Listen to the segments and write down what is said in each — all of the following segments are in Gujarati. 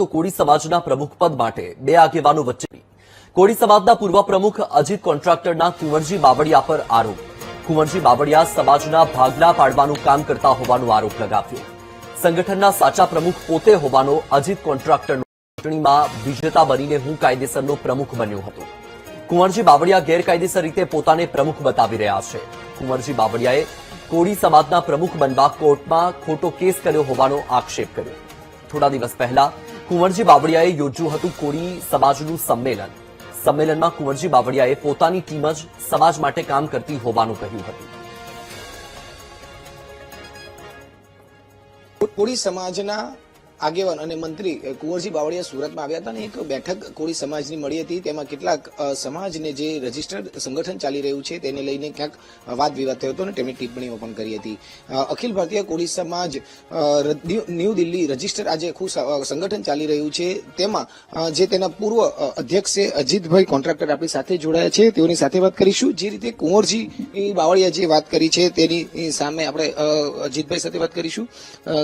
તો કોળી સમાજના પ્રમુખ પદ માટે બે આગેવાનો વચ્ચે કોળી સમાજના પૂર્વ પ્રમુખ અજીત કોન્ટ્રાક્ટરના કુંવરજી બાવળિયા પર આરોપ। કુંવરજી બાવળિયા સમાજના ભાગલા પાડવાનું કામ કરતા હોવાનો આરોપ લગાવ્યો। સંગઠનના સાચા પ્રમુખ પોતે હોવાનો અજીત કોન્ટ્રાક્ટરનો ચૂંટણીમાં વિજેતા બનીને હું કાયદેસરનો પ્રમુખ બન્યો હતો। કુંવરજી બાવળિયા ગેરકાયદેસર રીતે પોતાને પ્રમુખ બતાવી રહ્યા છે। કુંવરજી બાવળિયાએ કોળી સમાજના પ્રમુખ બનવા કોર્ટમાં ખોટો કેસ કર્યો હોવાનો આક્ષેપ કર્યો। થોડા દિવસ પહેલા કુંવરજી બાવળિયાએ યોજ્યું હતું કોળી સમાજનું સંમેલન। સંમેલનમાં કુંવરજી બાવળિયાએ પોતાની ટીમ જ સમાજ માટે કામ કરતી હોવાનું કહ્યું હતું। કોળી સમાજના આગેવાન અને મંત્રી કુંવરજી બાવળિયા સુરતમાં આવ્યા હતા અને એક બેઠક કોળી સમાજની મળી હતી। તેમાં કેટલાક સમાજને જે રજીસ્ટર્ડ સંગઠન ચાલી રહ્યું છે તેને લઈને ક્યાંક વાદ વિવાદ થયો હતો અને તેમની ટિપ્પણીઓ પણ કરી હતી। અખિલ ભારતીય કોળી સમાજ ન્યૂ દિલ્હી રજીસ્ટર્ડ આજે આખું સંગઠન ચાલી રહ્યું છે, તેમાં જે તેના પૂર્વ અધ્યક્ષ છે અજીતભાઈ કોન્ટ્રાક્ટર આપણી સાથે જોડાયા છે, તેઓની સાથે વાત કરીશું। જે રીતે કુંવરજી બાવળિયા જે વાત કરી છે તેની સામે આપણે અજીતભાઈ સાથે વાત કરીશું।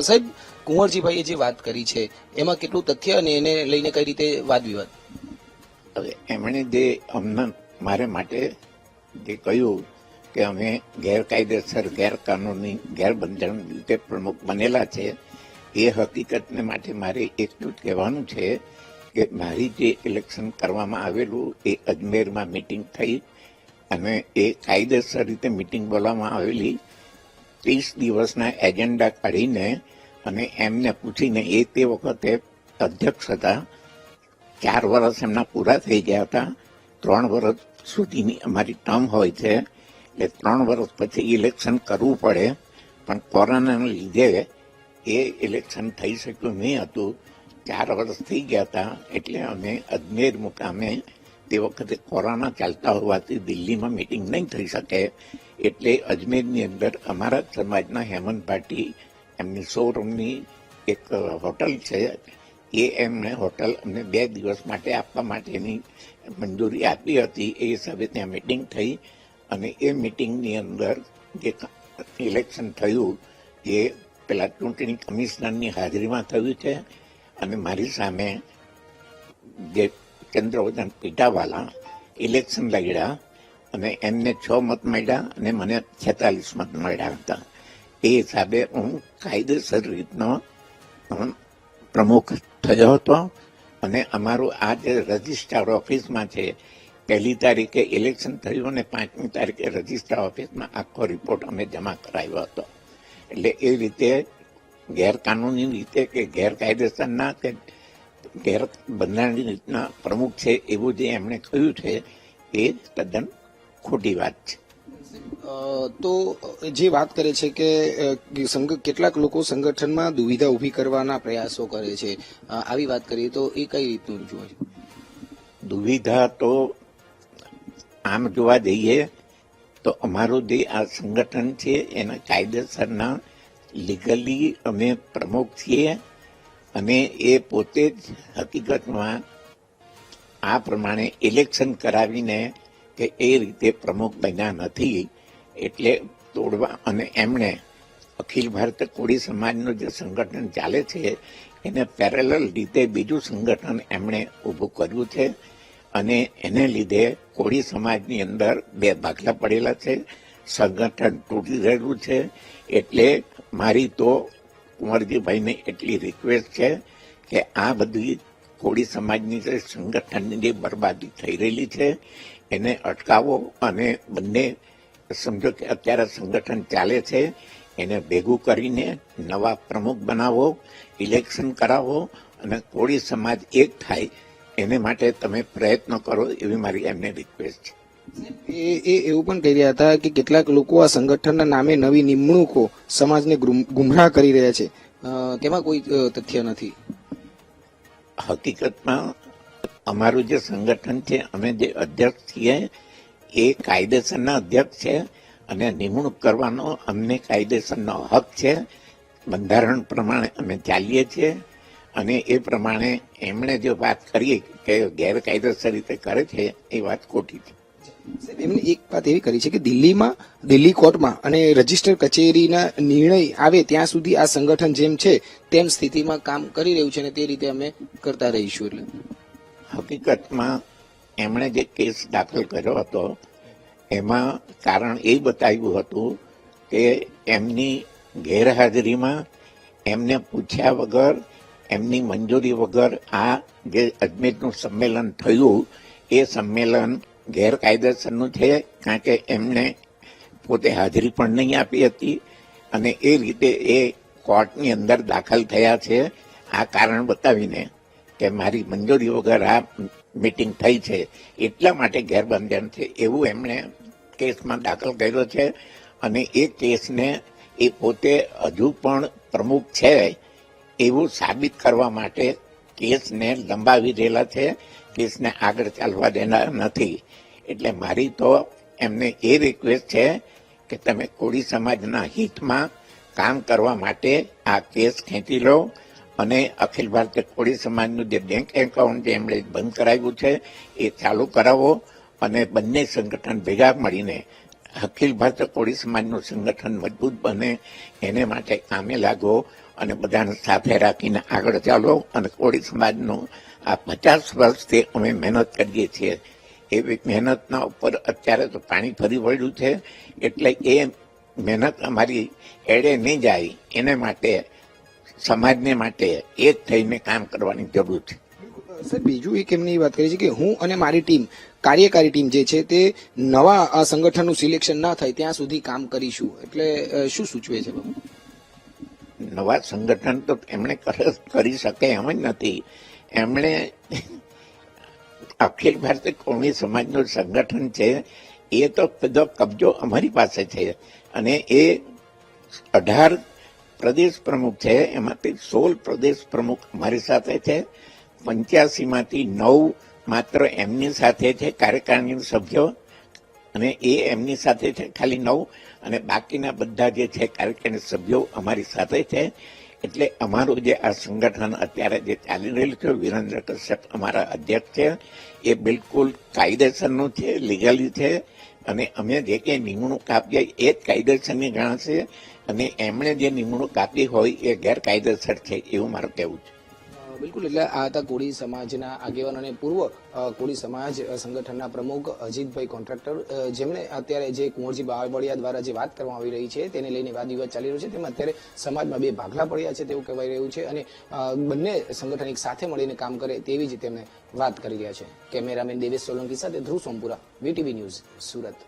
સાહેબ, કુંવરજીભાઈએ જે વાત કરી છે એમાં કેટલું તથ્ય અને એને લઈને કઈ રીતે વાદ વિવાદ? હવે એમણે જે અમને મારે માટે જે કહ્યું કે અમે ગેરકાયદેસર ગેરકાનૂની ગેરબંધારણ રીતે પ્રમુખ બનેલા છે, એ હકીકતને માટે મારે એટલું જ કહેવાનું છે કે મારી જે ઇલેક્શન કરવામાં આવેલું એ અજમેરમાં મિટિંગ થઈ અને એ કાયદેસર રીતે મિટિંગ બોલવામાં આવેલી। 30 દિવસના એજન્ડા કાઢીને અને એમને પૂછીને એ તે વખતે અધ્યક્ષ હતા। 4 વર્ષ એમના પૂરા થઈ ગયા હતા। 3 વર્ષ સુધીની અમારી ટર્મ હોય છે, એટલે 3 વર્ષ પછી ઇલેક્શન કરવું પડે, પણ કોરોનાને લીધે એ ઇલેક્શન થઈ શક્યું નહીં હતું। 4 વર્ષ થઈ ગયા હતા, એટલે અમે અજમેર મુકામે તે વખતે કોરોના ચાલતા હોવાથી દિલ્હીમાં મિટિંગ નહીં થઈ શકે, એટલે અજમેરની અંદર અમારા સમાજના હેમંત ભાટી એમની શોરૂમની એક હોટલ છે, એ એમણે હોટલ અમને 2 દિવસ માટે આપવા માટેની મંજૂરી આપી હતી। એ હિસાબે ત્યાં મિટિંગ થઈ અને એ મિટિંગની અંદર જે ઇલેક્શન થયું એ પેલા ચૂંટણી કમિશનરની હાજરીમાં થયું છે અને મારી સામે જે ચંદ્રવદન પીટાવાલા ઇલેક્શન લડ્યા અને એમને 6 મત મળ્યા અને મને 46 મત મળ્યા હતા। એ હિસાબે હું કાયદેસર રીતનો પ્રમુખ થયો હતો અને અમારું આ જે રજિસ્ટ્રાર ઓફિસમાં છે, 1 તારીખે ઇલેક્શન થયું અને 5મી તારીખે રજિસ્ટ્રાર ઓફિસમાં આખો રિપોર્ટ અમે જમા કરાવ્યો હતો। એટલે એ રીતે ગેરકાનૂની રીતે કે ગેરકાયદેસરના કે ગેરબંધારણની રીતના પ્રમુખ છે એવું જે એમણે કહ્યું છે એ તદ્દન ખોટી વાત છે। તો જે વાત કરે છે કે કેટલાક લોકો સંગઠનમાં દુવિધા ઉભી કરવાના પ્રયાસો કરે છે, આવી વાત કરીએ તો એ કઈ રીતનું જુઓ છો? દુવિધા તો આમ જોવા જઈએ તો અમારું જે આ સંગઠન છે એના કાયદેસરના લીગલી અમે પ્રમુખ છીએ અને એ પોતે જ હકીકતમાં આ પ્રમાણે ઇલેક્શન કરાવીને કે એ રીતે પ્રમુખ બન્યા નથી, એટલે તોડવા અને એમણે અખિલ ભારતીય કોળી સમાજનું જે સંગઠન ચાલે છે એને પેરેલલ રીતે બીજું સંગઠન એમણે ઊભું કર્યું છે અને એને લીધે કોળી સમાજની અંદર 2 ભાગલા પડેલા છે, સંગઠન તૂટી રહેલું છે। એટલે મારી તો કુંવરજીભાઈને એટલી રિક્વેસ્ટ છે કે આ બધી કોળી સમાજની જે સંગઠનની જે બરબાદી થઈ રહેલી છે એને અટકાવો અને બંને સમજો કે અત્યારે સંગઠન ચાલે છે એને ભેગું કરીને નવા પ્રમુખ બનાવો, ઇલેક્શન કરાવો અને કોળી સમાજ એક થાય એને માટે તમે પ્રયત્ન કરો, એવી મારી એમને રિક્વેસ્ટ છે। એ એવું પણ કહી રહ્યા હતા કે કેટલાક લોકો આ સંગઠનના નામે નવી નિમણૂકો સમાજને ગુમરાહ કરી રહ્યા છે, તેમાં કોઈ તથ્ય નથી? હકીકતમાં અમારું જે સંગઠન છે, અમે જે અધ્યક્ષ છીએ એ કાયદેસરના અધ્યક્ષ છે અને નિમણૂક કરવાનો અમને કાયદેસરનો હક છે। બંધારણ પ્રમાણે અમે ચાલીએ છીએ અને એ પ્રમાણે એમણે જે વાત કરી કે ગેરકાયદેસર રીતે કરે છે એ વાત ખોટી છે। સાહેબ, એમને એક વાત એવી કરી છે કે દિલ્હી કોર્ટમાં અને રજીસ્ટર કચેરીના નિર્ણય આવે ત્યાં સુધી આ સંગઠન જેમ છે તેમ સ્થિતિમાં કામ કરી રહ્યું છે અને તે રીતે અમે કરતા રહીશું. એટલે હકીકતમાં એમણે જે કેસ દાખલ કર્યો હતો એમાં કારણ એ બતાવ્યું હતું કે એમની ગેરહાજરીમાં એમને પૂછ્યા વગર, એમની મંજૂરી વગર આ જે અજમેરનું સંમેલન થયું એ સંમેલન ગેરકાયદેસરનું છે, કારણ કે એમને પોતે હાજરી પણ નહીં આપી હતી અને એ રીતે એ કોર્ટની અંદર દાખલ થયા છે આ કારણ બતાવીને કે મારી મંજૂરી વગર આ મીટિંગ થઈ છે એટલા માટે ગેરબંધન છે એવું એમણે કેસમાં દાખલ કર્યો છે. અને એ કેસને એ પોતે હજુ પણ પ્રમુખ છે એવું સાબિત કરવા માટે કેસને લંબાવી રહેલા છે, કેસને આગળ ચાલવા દેનાર નથી. એટલે મારી તો એમને એ રિક્વેસ્ટ છે કે તમે કોળી સમાજના હિતમાં કામ કરવા માટે આ કેસ ખેંચી લો અને અખિલ ભારતીય કોળી સમાજનું જે બેંક એકાઉન્ટ જે એમણે બંધ કરાવ્યું છે એ ચાલુ કરાવો અને બંને સંગઠન ભેગા મળીને અખિલ ભારતીય કોળી સમાજનું સંગઠન મજબૂત બને એને માટે કામે લાગો અને બધાને સાથે રાખીને આગળ ચાલો. અને કોળી સમાજનું આ 50 વર્ષથી અમે મહેનત કરીએ છીએ એવી મહેનતના ઉપર અત્યારે તો પાણી ફરી વળ્યું છે, એટલે એ મહેનત અમારી એડે નહીં જાય એને માટે સમાજને માટે એક થઈને કામ કરવાની જરૂર છે. સાહેબ, બીજું એક એમની વાત કરી છે કે હું અને મારી ટીમ, કાર્યકારી ટીમ જે છે તે નવા સંગઠનનું સિલેક્શન ના થાય ત્યાં સુધી કામ કરીશું. એટલે શું સૂચવે છે? નવા સંગઠન તો એમણે કરી શકે એમ જ નથી. એમણે અખિલ ભારતીય કોળી સમાજનું સંગઠન છે એ તો બધો કબજો અમારી પાસે છે અને એ 18 પ્રદેશ પ્રમુખ છે, એમાંથી 16 પ્રદેશ પ્રમુખ અમારી સાથે છે. 85માંથી 9 માત્ર એમની સાથે છે કાર્યકારીણી સભ્યો, અને એ એમની સાથે છે ખાલી 9, અને બાકીના બધા જે છે કાર્યકારી સભ્યો અમારી સાથે છે. એટલે અમારું જે આ સંગઠન અત્યારે જે ચાલી રહેલું છે, વિરેન્દ્ર કશ્યપ અમારા અધ્યક્ષ છે, એ બિલકુલ કાયદેસરનું છે, લીગલી છે. અને અમે જે કંઈ નિમણૂક આપીએ એ જ કાયદેસરની ગણાશે અને એમણે જે નિમણૂક આપી હોય એ ગેરકાયદેસર છે એવું મારું કહેવું છે. બિલકુલ. એટલે આ હતા કોળી સમાજના આગેવાન અને પૂર્વ કોળી સમાજ સંગઠનના પ્રમુખ અજીતભાઈ કોન્ટ્રાક્ટર, જેમણે અત્યારે જે કુંવરજી બાવળિયા દ્વારા જે વાત કરવામાં આવી રહી છે તેને લઈને વાદ વિવાદ ચાલી રહ્યો છે. તેમાં અત્યારે સમાજમાં બે ભાગલા પડ્યા છે તેવું કહેવાય રહ્યું છે અને બંને સંગઠન એક સાથે મળીને કામ કરે તેવી જ તેમને વાત કરી રહ્યા છે. કેમેરામેન દેવેશ સોલંકી સાથે ધ્રુવ સોમપુરા, વીટીવી ન્યૂઝ, સુરત.